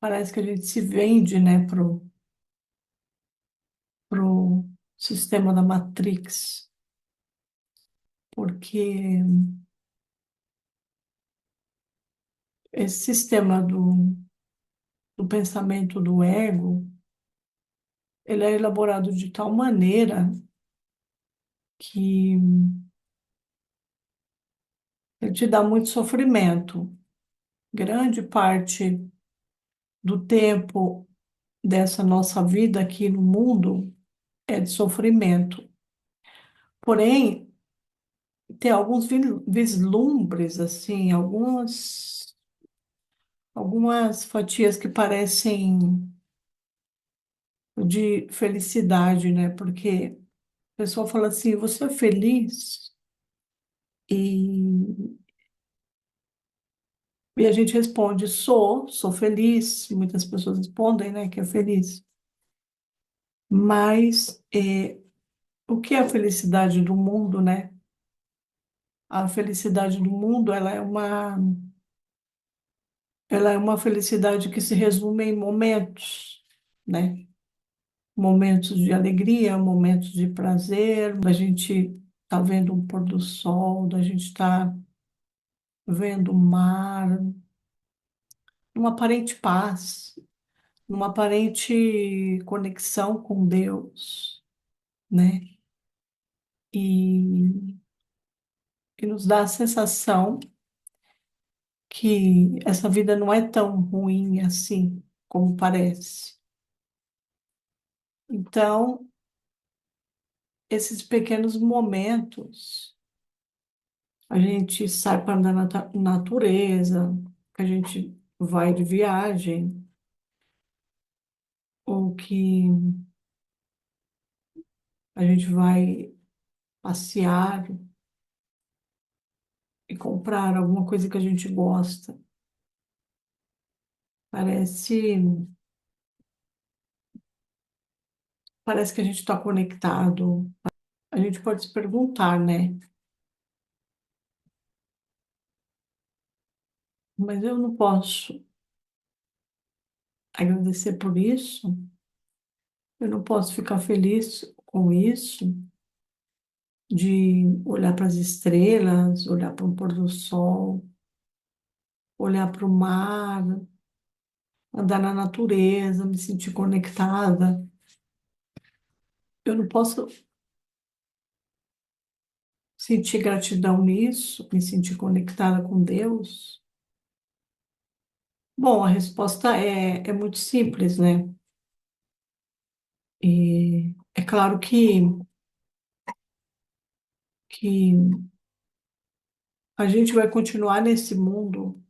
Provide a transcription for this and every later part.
Parece que a gente se vende, né, pro sistema da Matrix, porque esse sistema do pensamento do ego, ele é elaborado de tal maneira que ele te dá muito sofrimento. Grande parte do tempo dessa nossa vida aqui no mundo é de sofrimento. Porém, tem alguns vislumbres, assim, algumas fatias que parecem de felicidade, né? Porque o pessoal fala assim, você é feliz? E, e a gente responde, sou feliz. Muitas pessoas respondem, né, que é feliz. Mas o que é a felicidade do mundo, né? A felicidade do mundo, ela é uma felicidade que se resume em momentos, né? Momentos de alegria, momentos de prazer, da gente tá vendo um pôr do sol, da gente está vendo o mar, uma aparente paz, uma aparente conexão com Deus, né? E que nos dá a sensação que essa vida não é tão ruim assim como parece. Então, esses pequenos momentos, a gente sai para andar na natureza, a gente vai de viagem, ou que a gente vai passear e comprar alguma coisa que a gente gosta. Parece, parece que a gente está conectado. A gente pode se perguntar, né? Mas eu não posso agradecer por isso? Eu não posso ficar feliz com isso? De olhar para as estrelas, olhar para o pôr do sol, olhar para o mar, andar na natureza, me sentir conectada. Eu não posso sentir gratidão nisso, me sentir conectada com Deus? Bom, a resposta é muito simples, né? E é claro que a gente vai continuar nesse mundo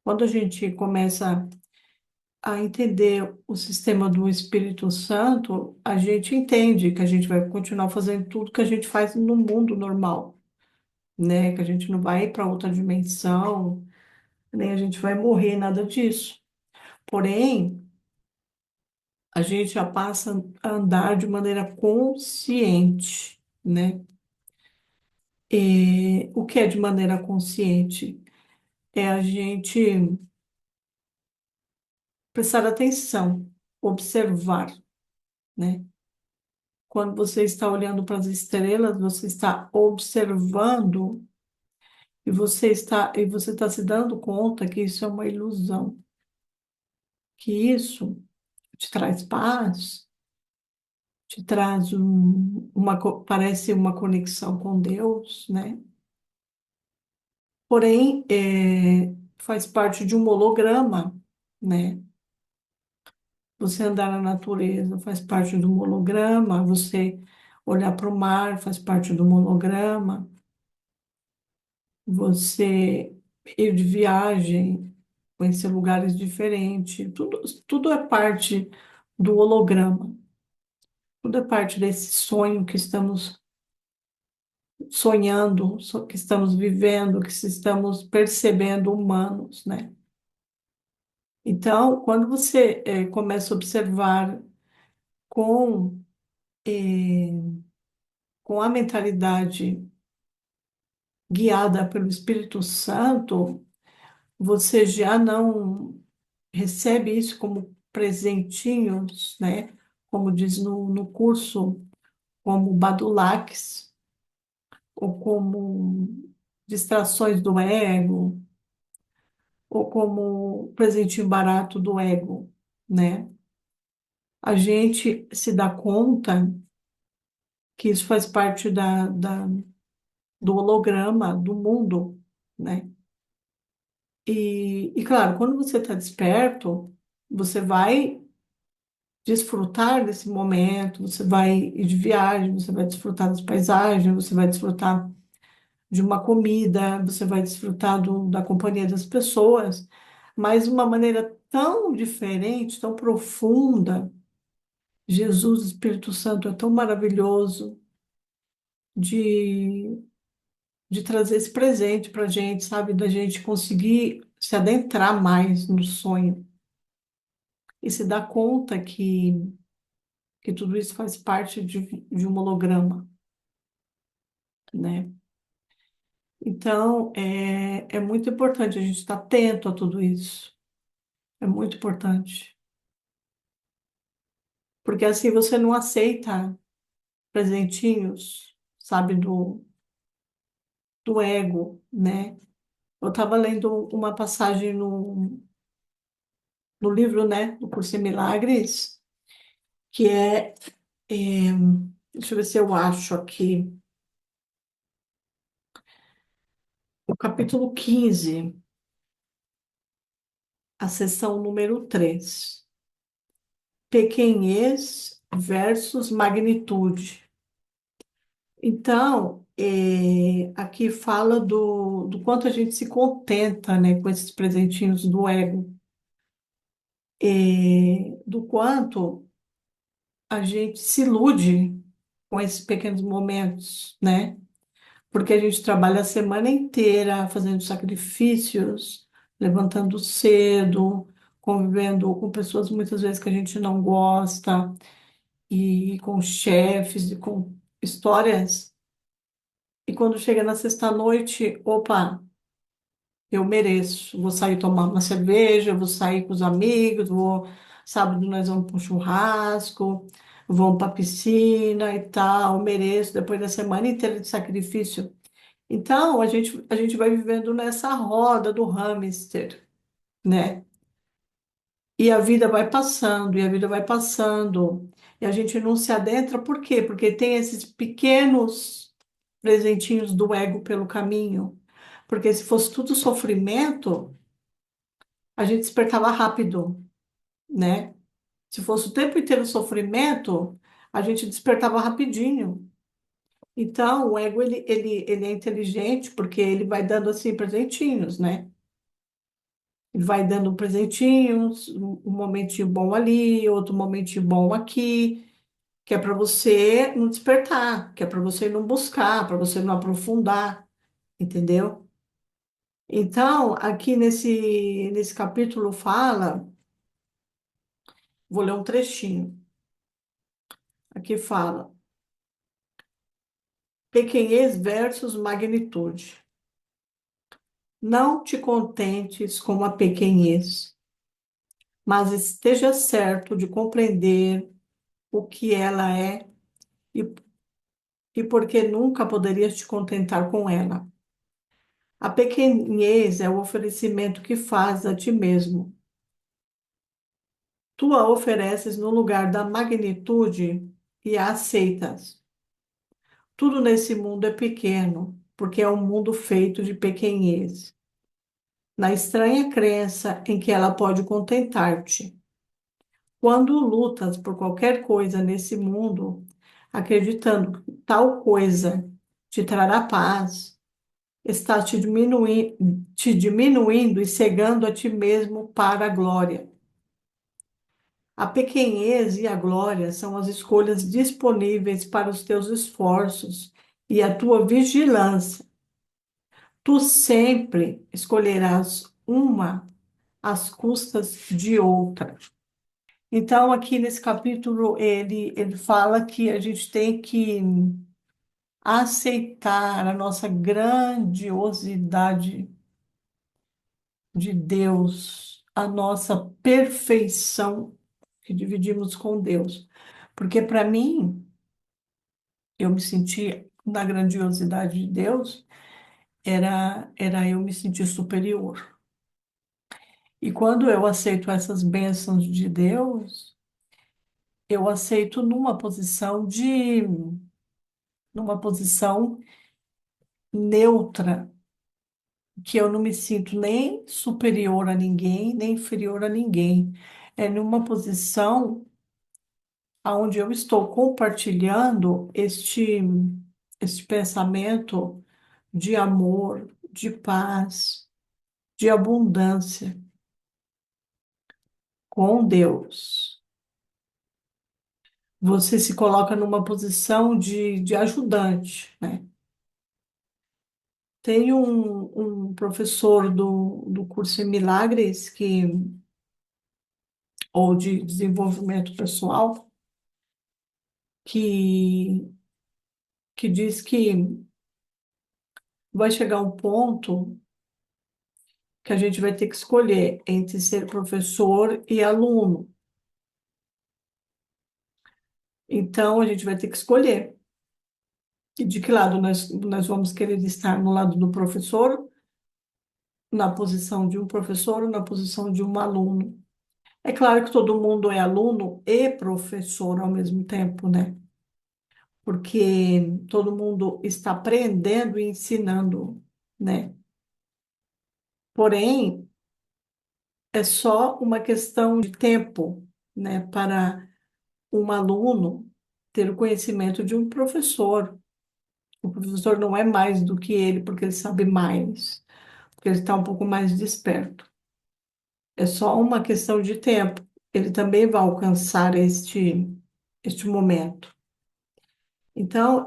quando a gente começa a entender o sistema do Espírito Santo, a gente entende que a gente vai continuar fazendo tudo que a gente faz no mundo normal, né? Que a gente não vai para outra dimensão, nem a gente vai morrer, nada disso. Porém, a gente já passa a andar de maneira consciente, né? E o que é de maneira consciente? É a gente prestar atenção, observar, né? Quando você está olhando para as estrelas, você está observando e você está se dando conta que isso é uma ilusão, que isso te traz paz, te traz parece uma conexão com Deus, né? Porém, faz parte de um holograma, né? Você andar na natureza faz parte do holograma, você olhar para o mar faz parte do holograma, você ir de viagem, conhecer lugares diferentes, tudo é parte do holograma, tudo é parte desse sonho que estamos sonhando, que estamos vivendo, que se estamos percebendo humanos, né? Então, quando você começa a observar com, eh, com a mentalidade guiada pelo Espírito Santo, você já não. recebe isso como presentinhos, né? Como diz no curso, como badulaques, ou como distrações do ego, ou como presentinho barato do ego, né? A gente se dá conta que isso faz parte do holograma do mundo, né? E claro, quando você está desperto, você vai desfrutar desse momento, você vai ir de viagem, você vai desfrutar das paisagens, você vai desfrutar de uma comida, você vai desfrutar da companhia das pessoas, mas de uma maneira tão diferente, tão profunda. Jesus, Espírito Santo, é tão maravilhoso de, de trazer esse presente para a gente, sabe? Da gente conseguir se adentrar mais no sonho e se dar conta que tudo isso faz parte de um holograma, né? Então, é muito importante a gente estar atento a tudo isso. É muito importante. Porque assim você não aceita presentinhos, sabe, do ego, né? Eu estava lendo uma passagem no livro, né, do Curso em Milagres, que é, deixa eu ver se eu acho aqui, o capítulo 15, a seção número 3, pequenez versus magnitude. Então, aqui fala do quanto a gente se contenta, né, com esses presentinhos do ego, do quanto a gente se ilude com esses pequenos momentos, né? Porque a gente trabalha a semana inteira fazendo sacrifícios, levantando cedo, convivendo com pessoas muitas vezes que a gente não gosta, e com chefes, e com histórias. E quando chega na sexta-noite, opa, eu mereço. Vou sair tomar uma cerveja, vou sair com os amigos, sábado nós vamos para um churrasco, vamos para a piscina e tal, mereço, depois da semana inteira de sacrifício. Então, a gente vai vivendo nessa roda do hamster, né? E a vida vai passando, e a vida vai passando, e a gente não se adentra, por quê? Porque tem esses pequenos presentinhos do ego pelo caminho. Porque se fosse tudo sofrimento, a gente despertava rápido, né? Se fosse o tempo inteiro sofrimento, a gente despertava rapidinho. Então, o ego, ele é inteligente porque ele vai dando, assim, presentinhos, né? Ele vai dando presentinhos, um momentinho bom ali, outro momentinho bom aqui, que é para você não despertar, que é para você não buscar, para você não aprofundar, entendeu? Então, aqui nesse capítulo fala, vou ler um trechinho. Aqui fala, pequenez versus magnitude. Não te contentes com a pequenez, mas esteja certo de compreender o que ela é e, e por que nunca poderias te contentar com ela. A pequenez é o oferecimento que fazes a ti mesmo. Tu a ofereces no lugar da magnitude e a aceitas. Tudo nesse mundo é pequeno, porque é um mundo feito de pequenez, na estranha crença em que ela pode contentar-te. Quando lutas por qualquer coisa nesse mundo, acreditando que tal coisa te trará paz, estás te diminuindo e cegando a ti mesmo para a glória. A pequenez e a glória são as escolhas disponíveis para os teus esforços e a tua vigilância. Tu sempre escolherás uma às custas de outra. Então, aqui nesse capítulo, ele fala que a gente tem que aceitar a nossa grandiosidade de Deus, a nossa perfeição que dividimos com Deus. Porque para mim, eu me senti na grandiosidade de Deus, era eu me sentir superior. E quando eu aceito essas bênçãos de Deus, eu aceito numa posição neutra, que eu não me sinto nem superior a ninguém, nem inferior a ninguém. É numa posição onde eu estou compartilhando este pensamento de amor, de paz, de abundância com Deus. Você se coloca numa posição de ajudante, né? Tem um professor do curso em Milagres, ou de desenvolvimento pessoal, que, que diz que vai chegar um ponto que a gente vai ter que escolher entre ser professor e aluno. Então, a gente vai ter que escolher. E de que lado nós vamos querer estar? No lado do professor, na posição de um professor ou na posição de um aluno? É claro que todo mundo é aluno e professor ao mesmo tempo, né? Porque todo mundo está aprendendo e ensinando, né? Porém, é só uma questão de tempo, né, para um aluno ter o conhecimento de um professor. O professor não é mais do que ele, porque ele sabe mais, porque ele está um pouco mais desperto. É só uma questão de tempo. Ele também vai alcançar este momento. Então,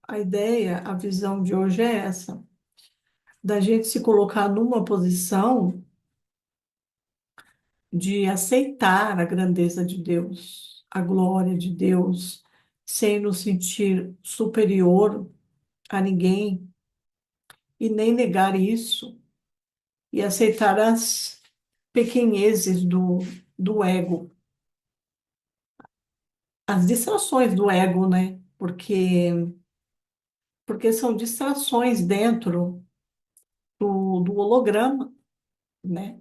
a ideia, a visão de hoje é essa, da gente se colocar numa posição de aceitar a grandeza de Deus, a glória de Deus, sem nos sentir superior a ninguém e nem negar isso e aceitar as pequenezes do ego, as distrações do ego, né? Porque são distrações dentro do holograma, né?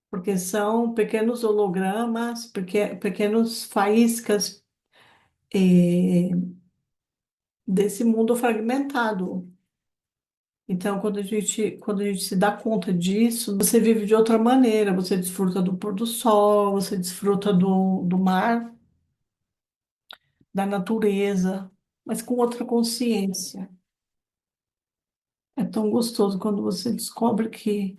Porque são pequenos hologramas, pequenos faíscas desse mundo fragmentado. Então, quando a gente se dá conta disso, você vive de outra maneira, você desfruta do pôr do sol, você desfruta do mar, da natureza, mas com outra consciência. É tão gostoso quando você descobre que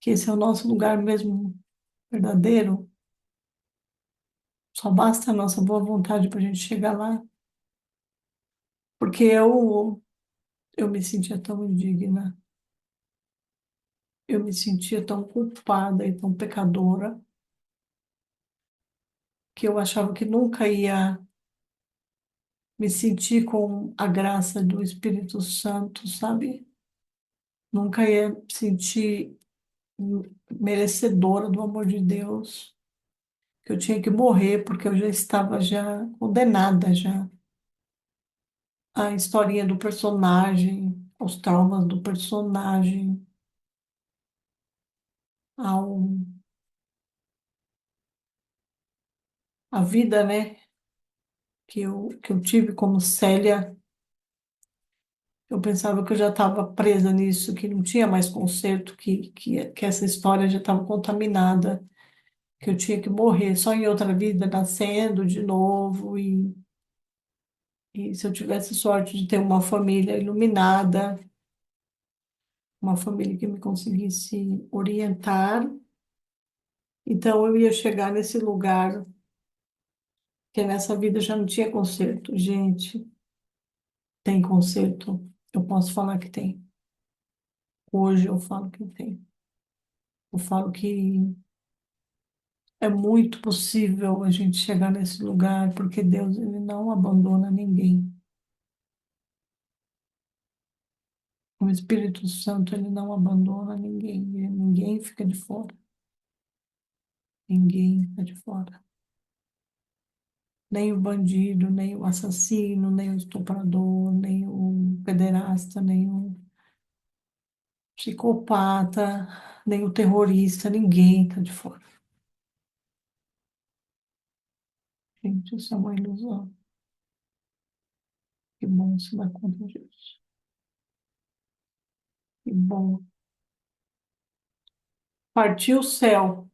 esse é o nosso lugar mesmo verdadeiro. Só basta a nossa boa vontade para a gente chegar lá. Porque eu me sentia tão indigna, eu me sentia tão culpada e tão pecadora, que eu achava que nunca ia me sentir com a graça do Espírito Santo, sabe? Nunca ia sentir merecedora do amor de Deus, que eu tinha que morrer porque eu já estava já condenada já. A historinha do personagem, os traumas do personagem, ao, a vida, né, que eu tive como Célia. Eu pensava que eu já estava presa nisso, que não tinha mais conserto, que essa história já estava contaminada, que eu tinha que morrer só em outra vida, nascendo de novo. E se eu tivesse sorte de ter uma família iluminada, uma família que me conseguisse orientar, então eu ia chegar nesse lugar que nessa vida já não tinha conserto. Gente, tem conserto. Eu posso falar que tem. Hoje eu falo que tem. Eu falo que é muito possível a gente chegar nesse lugar, porque Deus ele não abandona ninguém. O Espírito Santo, ele não abandona ninguém, ninguém fica de fora, ninguém fica de fora. Nem o bandido, nem o assassino, nem o estuprador, nem o pederasta, nem o psicopata, nem o terrorista, ninguém está de fora. Gente, isso é uma ilusão. Que bom se dar conta disso. Que bom. Partiu o céu.